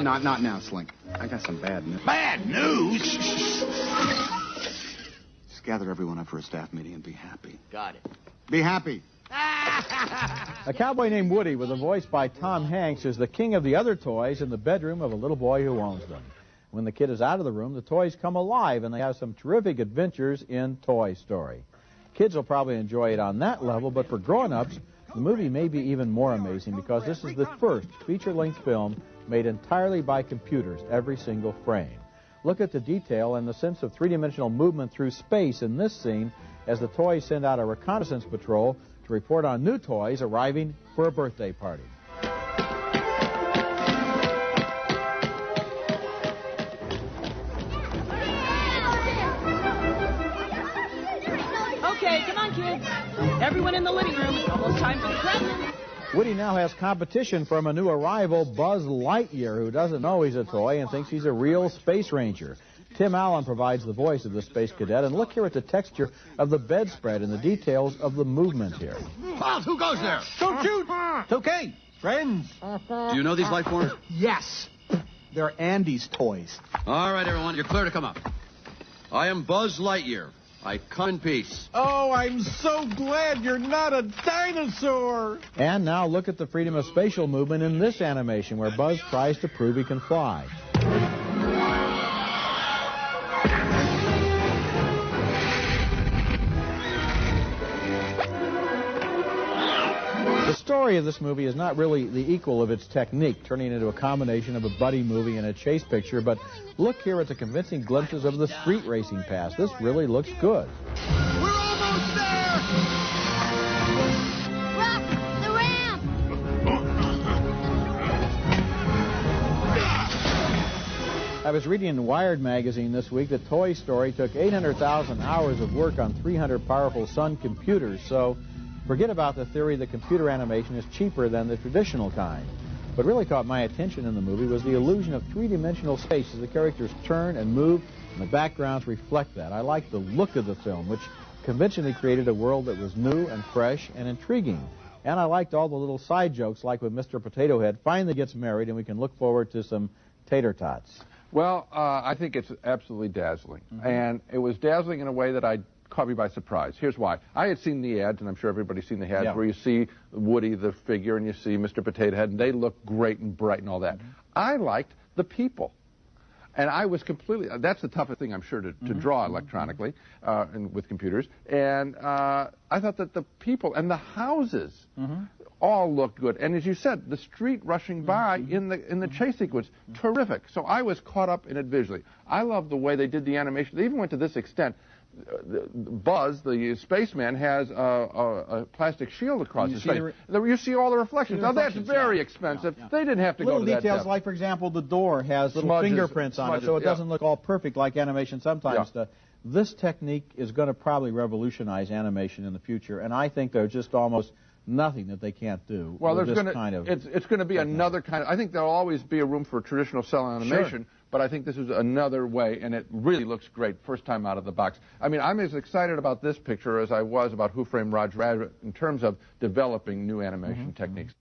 Not now, Slink. I got some bad news. Bad news? Just gather everyone up for a staff meeting and be happy. Got it. Be happy. A cowboy named Woody, with a voice by Tom Hanks, is the king of the other toys in the bedroom of a little boy who owns them. When the kid is out of the room, the toys come alive, and they have some terrific adventures in Toy Story. Kids will probably enjoy it on that level, but for grown-ups, the movie may be even more amazing because this is the first feature-length film made entirely by computers, every single frame. Look at the detail and the sense of three-dimensional movement through space in this scene as the toys send out a reconnaissance patrol to report on new toys arriving for a birthday party. Okay, come on, kids. Everyone in the living room. It's almost time for the present. Woody now has competition from a new arrival, Buzz Lightyear, who doesn't know he's a toy and thinks he's a real space ranger. Tim Allen provides the voice of the space cadet, and look here at the texture of the bedspread and the details of the movement here. Buzz, who goes there? Don't shoot! It's okay. Friends. Do you know these life forms? Yes. They're Andy's toys. All right, everyone, you're clear to come up. I am Buzz Lightyear. I come in peace. Oh, I'm so glad you're not a dinosaur. And now look at the freedom of spatial movement in this animation where Buzz tries to prove he can fly. The story of this movie is not really the equal of its technique, turning into a combination of a buddy movie and a chase picture, but look here at the convincing glimpses of the street racing past. This really looks good. We're almost there! Rock the ramp! I was reading in Wired magazine this week that Toy Story took 800,000 hours of work on 300 powerful Sun computers, so forget about the theory that computer animation is cheaper than the traditional kind. What really caught my attention in the movie was the illusion of three-dimensional space as the characters turn and move, and the backgrounds reflect that. I liked the look of the film, which conventionally created a world that was new and fresh and intriguing. And I liked all the little side jokes, like when Mr. Potato Head finally gets married and we can look forward to some tater tots. Well, I think it's absolutely dazzling. And it was dazzling in a way that caught me by surprise. Here's why. I had seen the ads, and I'm sure everybody's seen the ads, where you see Woody, the figure, and you see Mr. Potato Head, and they look great and bright and all that. I liked the people. And I was completely, that's the toughest thing, I'm sure, to draw electronically and with computers. And I thought that the people and the houses all looked good. And as you said, the street rushing by in the chase sequence, terrific. So I was caught up in it visually. I love the way they did the animation. They even went to this extent. Buzz, the spaceman, has a plastic shield across his face. You see all the reflections. Now, that's very expensive. They didn't have to go to that little details, depth. like, for example, the door has little fingerprints on it, so it doesn't look all perfect like animation sometimes does. This technique is going to probably revolutionize animation in the future, and I think there's just almost nothing that they can't do. Well, with there's this kind of it's going to be another kind of. I think there'll always be a room for traditional cell animation, but I think this is another way, and it really looks great first time out of the box. I mean, I'm as excited about this picture as I was about Who Framed Roger Rabbit in terms of developing new animation techniques.